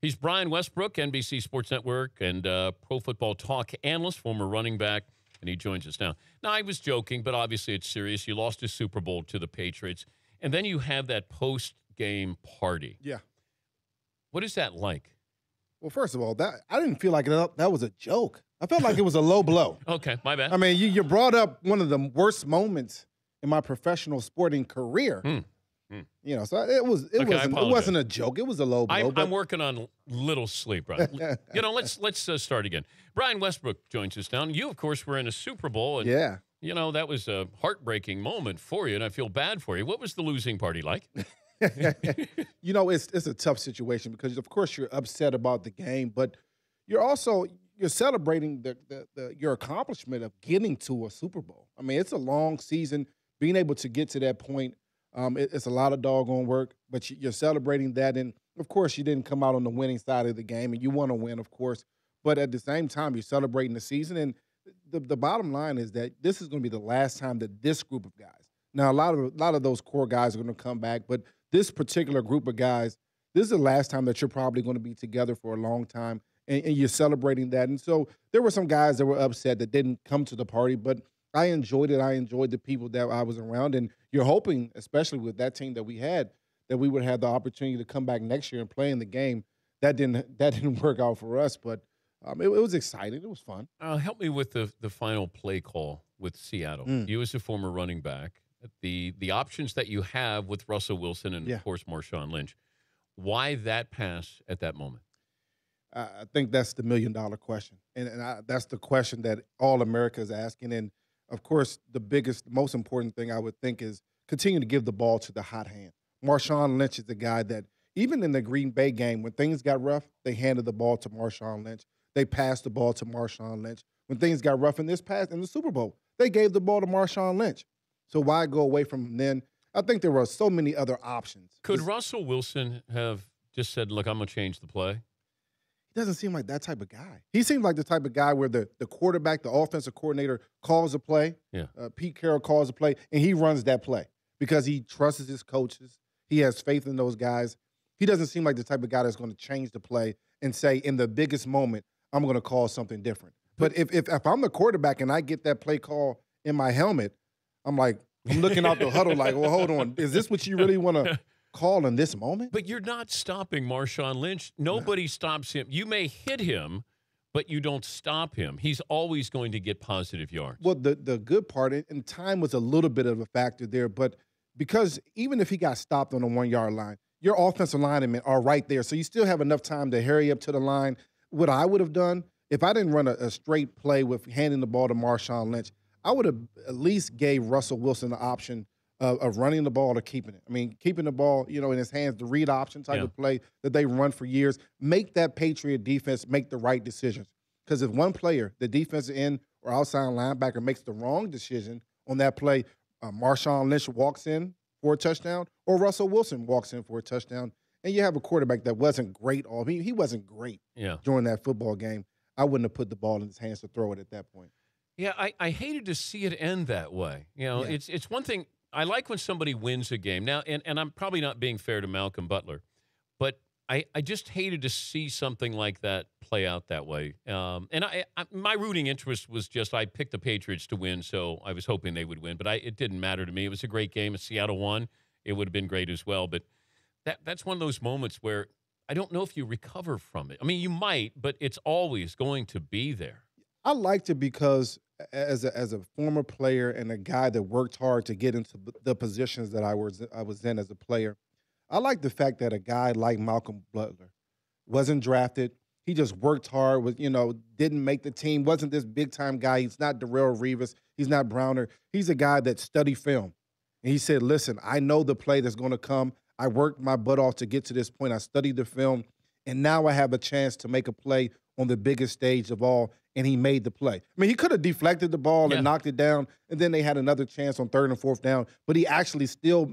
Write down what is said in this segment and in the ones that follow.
He's Brian Westbrook, NBC Sports Network and Pro Football Talk analyst, former running back, and he joins us now. Now, I was joking, but obviously it's serious. You lost a Super Bowl to the Patriots, and then you have that post-game party. Yeah. What is that like? Well, first of all, I didn't feel like that was a joke. I felt like it was a low blow. Okay, my bad. I mean, you brought up one of the worst moments in my professional sporting career. You know, so it wasn't a joke. It was a low blow. I'm working on little sleep, right? Let's start again. Brian Westbrook joins us now. You, of course, were in a Super Bowl. And, yeah. You know, that was a heartbreaking moment for you, and I feel bad for you. What was the losing party like? You know, it's a tough situation because, of course, you're upset about the game, but you're celebrating your accomplishment of getting to a Super Bowl. I mean, it's a long season. Being able to get to that point, it's a lot of doggone work, but you're celebrating that. And, of course, you didn't come out on the winning side of the game, and you want to win, of course. But at the same time, you're celebrating the season. And the bottom line is that this is going to be the last time that this group of guys – now, a lot of those core guys are going to come back, but this particular group of guys, this is the last time that you're probably going to be together for a long time, and you're celebrating that. And so there were some guys that were upset that didn't come to the party, but I enjoyed it. I enjoyed the people that I was around, and you're hoping, especially with that team that we had, that we would have the opportunity to come back next year and play in the game. That didn't work out for us, but it was exciting. It was fun. Help me with the final play call with Seattle. You as a former running back, the options that you have with Russell Wilson and, of course, Marshawn Lynch. Why that pass at that moment? I think that's the million-dollar question, and that's the question that all America is asking. And, of course, the biggest, most important thing I would think is continue to give the ball to the hot hand. Marshawn Lynch is the guy that, even in the Green Bay game, when things got rough, they handed the ball to Marshawn Lynch. They passed the ball to Marshawn Lynch. When things got rough in the Super Bowl, they gave the ball to Marshawn Lynch. So why go away from then? I think there were so many other options. Could Russell Wilson have just said, look, I'm going to change the play? He doesn't seem like that type of guy. He seems like the type of guy where the quarterback, the offensive coordinator, calls a play. Yeah. Pete Carroll calls a play, and he runs that play because he trusts his coaches. He has faith in those guys. He doesn't seem like the type of guy that's going to change the play and say, in the biggest moment, I'm going to call something different. But if I'm the quarterback and I get that play call in my helmet, I'm looking out the huddle like, well, hold on. Is this what you really want to call in this moment? But you're not stopping Marshawn Lynch. Nobody stops him. You may hit him, but you don't stop him. He's always going to get positive yards. Well, the good part, and time was a little bit of a factor there, but because even if he got stopped on the 1-yard line, your offensive linemen are right there. So you still have enough time to hurry up to the line. What I would have done, if I didn't run a straight play with handing the ball to Marshawn Lynch, I would have at least gave Russell Wilson the option of running the ball or keeping it. I mean, keeping the ball, in his hands, the read option type of play that they run for years. Make that Patriot defense make the right decisions. Because if one player, the defensive end or outside linebacker, makes the wrong decision on that play, Marshawn Lynch walks in for a touchdown or Russell Wilson walks in for a touchdown, and you have a quarterback that wasn't great. He wasn't great during that football game. I wouldn't have put the ball in his hands to throw it at that point. Yeah, I hated to see it end that way. It's one thing. I like when somebody wins a game. Now, and I'm probably not being fair to Malcolm Butler, but I just hated to see something like that play out that way. And my rooting interest was just I picked the Patriots to win, so I was hoping they would win. But it didn't matter to me. It was a great game. If Seattle won, it would have been great as well. But that's one of those moments where I don't know if you recover from it. I mean, you might, but it's always going to be there. I liked it because as a former player and a guy that worked hard to get into the positions that I was in as a player, I like the fact that a guy like Malcolm Butler wasn't drafted. He just worked hard, didn't make the team, wasn't this big-time guy. He's not Darrelle Revis. He's not Browner. He's a guy that studied film. And he said, listen, I know the play that's going to come. I worked my butt off to get to this point. I studied the film, and now I have a chance to make a play on the biggest stage of all, and he made the play. I mean, he could have deflected the ball and knocked it down, and then they had another chance on 3rd and 4th down, but he actually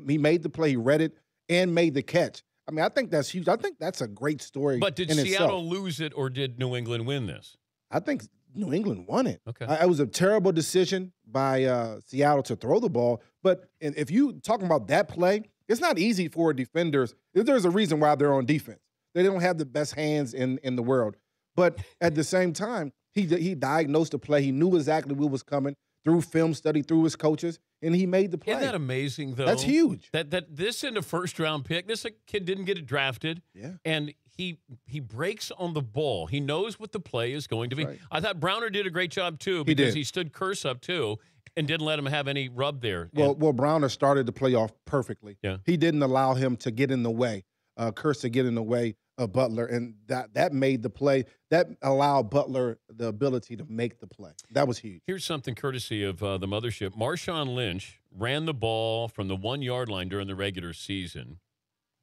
he made the play, he read it, and made the catch. I mean, I think that's huge. I think that's a great story. But did Seattle lose it, or did New England win this? I think New England won it. Okay. It was a terrible decision by Seattle to throw the ball, but if you talking about that play, it's not easy for defenders. There's a reason why they're on defense. They don't have the best hands in the world. But at the same time, he diagnosed the play. He knew exactly what was coming through film study, through his coaches, and he made the play. Isn't that amazing, though? That's huge. That this in a first-round pick, this kid didn't get it drafted. Yeah. And he breaks on the ball. He knows what the play is going to be. Right. I thought Browner did a great job, too, because he stood Curse up, too, and didn't let him have any rub there. Well, Browner started the play off perfectly. Yeah. He didn't allow him to get in the way, Curse to get in the way of Butler, and that made the play. That allowed Butler the ability to make the play. That was huge. Here's something courtesy of the mothership. Marshawn Lynch ran the ball from the 1-yard line during the regular season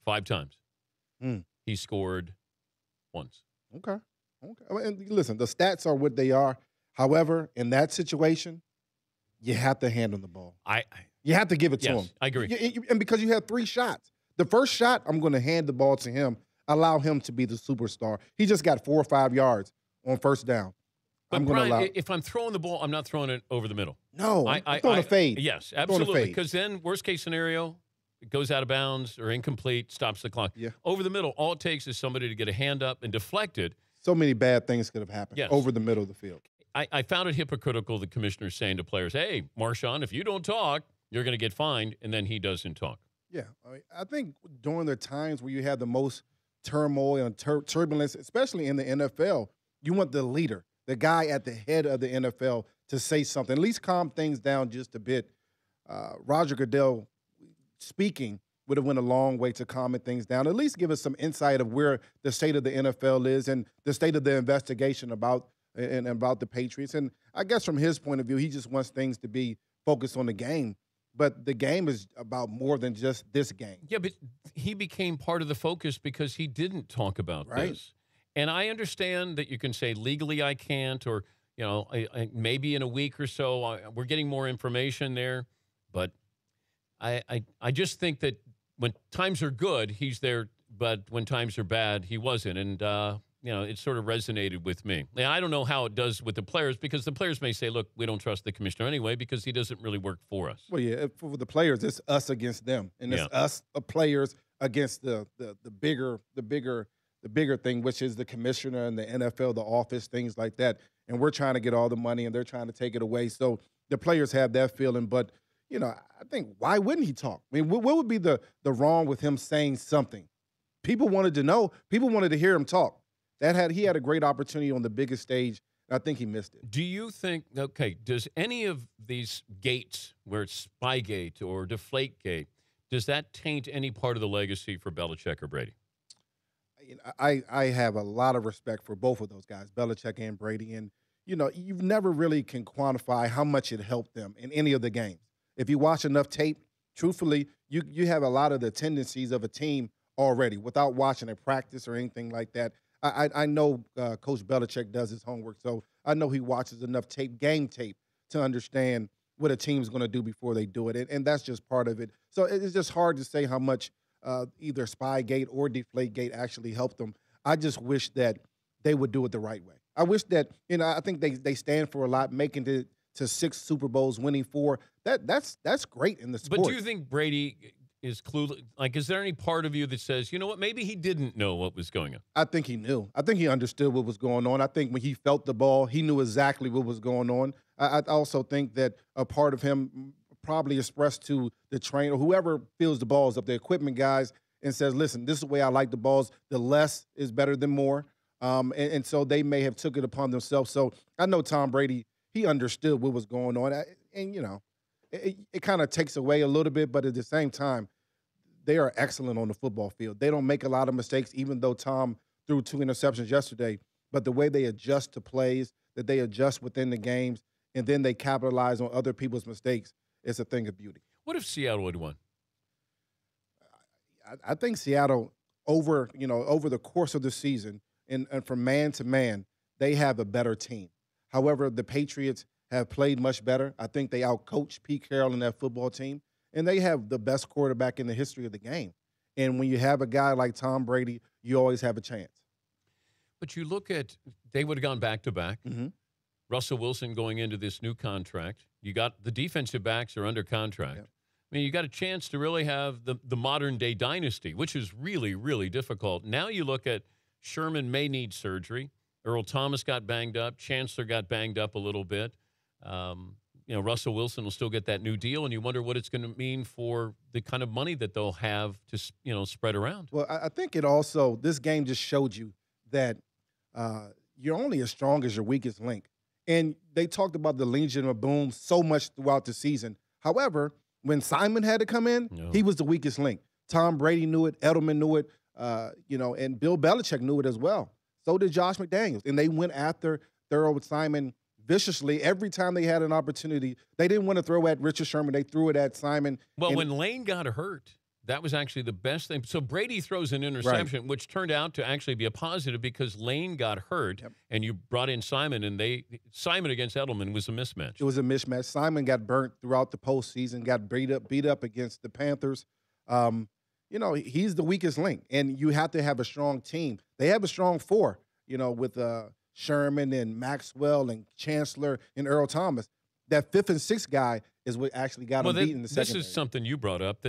5 times. He scored once. Okay. And listen, the stats are what they are. However, in that situation, you have to hand him the ball. You have to give it to him. I agree. And because you have 3 shots. The first shot, I'm going to hand the ball to him, allow him to be the superstar. He just got 4 or 5 yards on first down. But Brian, if I'm throwing the ball, I'm not throwing it over the middle. No, I'm throwing a fade. Yes, absolutely. Because then, worst case scenario, it goes out of bounds or incomplete, stops the clock. Yeah. Over the middle, all it takes is somebody to get a hand up and deflect it. So many bad things could have happened over the middle of the field. I found it hypocritical, the commissioner saying to players, hey, Marshawn, if you don't talk, you're going to get fined, and then he doesn't talk. Yeah. I think during the times where you have the most turmoil and turbulence, especially in the NFL, you want the leader, the guy at the head of the NFL to say something, at least calm things down just a bit. Roger Goodell speaking would have went a long way to calming things down, at least give us some insight of where the state of the NFL is and the state of the investigation about the Patriots. And I guess from his point of view, he just wants things to be focused on the game. But the game is about more than just this game. Yeah, but he became part of the focus because he didn't talk about this. And I understand that you can say legally I can't, or maybe in a week or so we're getting more information there. But I just think that when times are good, he's there, but when times are bad, he wasn't. And it sort of resonated with me. Now, I don't know how it does with the players, because the players may say, look, we don't trust the commissioner anyway because he doesn't really work for us. Well, yeah, for the players, it's us against them. And it's us players against the bigger thing, which is the commissioner and the NFL, the office, things like that. And we're trying to get all the money, and they're trying to take it away. So the players have that feeling. But, I think, why wouldn't he talk? I mean, what would be the wrong with him saying something? People wanted to know. People wanted to hear him talk. He had a great opportunity on the biggest stage. I think he missed it. Do you think, does any of these gates, where it's Spygate or Deflategate, does that taint any part of the legacy for Belichick or Brady? I have a lot of respect for both of those guys, Belichick and Brady. And, you never really can quantify how much it helped them in any of the games. If you watch enough tape, truthfully, you have a lot of the tendencies of a team already without watching a practice or anything like that. I know Coach Belichick does his homework, so I know he watches enough game tape, to understand what a team's going to do before they do it, and that's just part of it. So it's just hard to say how much either Spygate or Deflategate actually helped them. I just wish that they would do it the right way. I wish that, I think they stand for a lot, making it to 6 Super Bowls, winning 4. That's great in the sport. But do you think Brady is clueless? Like, is there any part of you that says, you know what, maybe he didn't know what was going on? I think he knew. I think he understood what was going on. I think when he felt the ball, he knew exactly what was going on. I also think that a part of him probably expressed to the trainer, whoever feels the balls up, the equipment guys, and says, listen, this is the way I like the balls. The less is better than more. And so they may have took it upon themselves. So I know Tom Brady, he understood what was going on. And, it kind of takes away a little bit, but at the same time, they are excellent on the football field. They don't make a lot of mistakes, even though Tom threw 2 interceptions yesterday. But the way they adjust to plays, that they adjust within the games, and then they capitalize on other people's mistakes, it's a thing of beauty. What if Seattle had won? I think Seattle, over the course of the season, and from man to man, they have a better team. However, the Patriots have played much better. I think they outcoached Pete Carroll and that football team. And they have the best quarterback in the history of the game. And when you have a guy like Tom Brady, you always have a chance. But you look at, they would have gone back-to-back. Mm-hmm. Russell Wilson going into this new contract. You got the defensive backs are under contract. Yep. I I mean, you got a chance to really have the modern-day dynasty, which is really, really difficult. Now you look at Sherman may need surgery. Earl Thomas got banged up. Chancellor got banged up a little bit. Russell Wilson will still get that new deal, and you wonder what it's going to mean for the kind of money that they'll have to, spread around. Well, I think it also, this game just showed you that you're only as strong as your weakest link. And they talked about the Legion of Boom so much throughout the season. However, when Simon had to come in, he was the weakest link. Tom Brady knew it. Edelman knew it. And Bill Belichick knew it as well. So did Josh McDaniels. And they went after Thurl Simon viciously every time they had an opportunity. They didn't want to throw at Richard Sherman. They threw it at Simon. Well, when Lane got hurt, that was actually the best thing. So Brady throws an interception, which turned out to actually be a positive because Lane got hurt, and you brought in Simon, and Simon against Edelman was a mismatch. It was a mismatch. Simon got burnt throughout the postseason, got beat up against the Panthers. He's the weakest link, and you have to have a strong team. They have a strong four, with Sherman and Maxwell and Chancellor and Earl Thomas. That fifth and sixth guy is what actually got them beat in the second. This is something you brought up,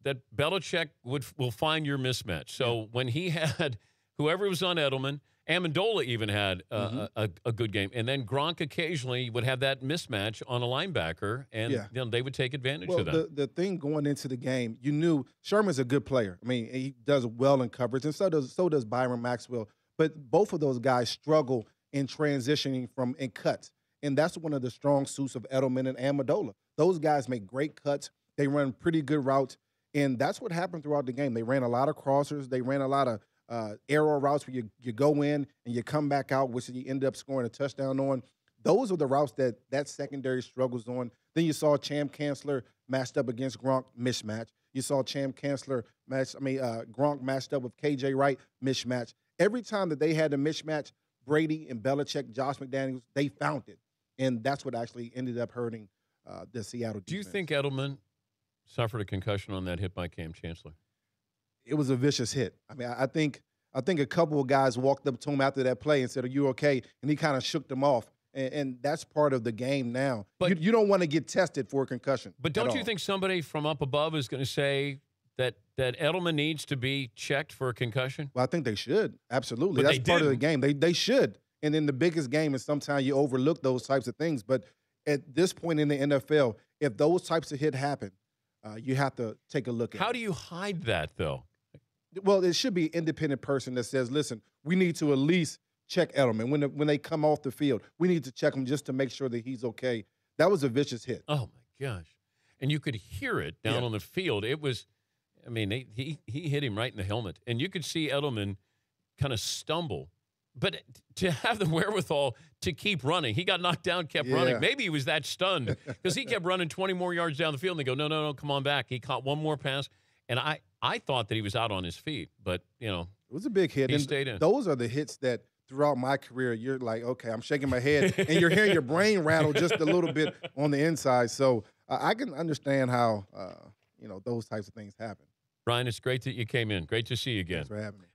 that Belichick will find your mismatch. So when he had whoever was on Edelman, Amendola even had a good game. And then Gronk occasionally would have that mismatch on a linebacker, and they would take advantage of that. The thing going into the game, you knew Sherman's a good player. I mean, he does well in coverage, and so does Byron Maxwell. But both of those guys struggle in transitioning in cuts. And that's one of the strong suits of Edelman and Amendola. Those guys make great cuts. They run pretty good routes. And that's what happened throughout the game. They ran a lot of crossers. They ran a lot of arrow routes where you go in and you come back out, which you end up scoring a touchdown on. Those are the routes that secondary struggles on. Then you saw Cham Chancellor matched up against Gronk, mismatch. You saw Gronk matched up with KJ Wright, mismatch. Every time that they had a mismatch, Brady and Belichick, Josh McDaniels, they found it. And that's what actually ended up hurting the Seattle defense. Do you think Edelman suffered a concussion on that hit by Cam Chancellor? It was a vicious hit. I mean, I think a couple of guys walked up to him after that play and said, "Are you okay?" And he kind of shook them off. And that's part of the game now. But you don't want to get tested for a concussion. But don't you think somebody from up above is going to say that Edelman needs to be checked for a concussion? Well, I think they should. Absolutely. That's part of the game. They should. And then the biggest game is sometimes you overlook those types of things. But at this point in the NFL, if those types of hits happen, you have to take a look at it. How do you hide that, though? Well, it should be an independent person that says, listen, we need to at least check Edelman. When they come off the field, we need to check him just to make sure that he's okay. That was a vicious hit. Oh, my gosh. And you could hear it down on the field. It was, I mean, he hit him right in the helmet. And you could see Edelman kind of stumble. But to have the wherewithal to keep running, he got knocked down, kept running. Maybe he was that stunned because he kept running 20 more yards down the field. And they go, no, come on back. He caught one more pass. And I thought that he was out on his feet. But, it was a big hit. He stayed in. Those are the hits that throughout my career, you're like, okay, I'm shaking my head. And you're hearing your brain rattle just a little bit on the inside. So I can understand how, those types of things happen. Brian, it's great that you came in. Great to see you again. Thanks for having me.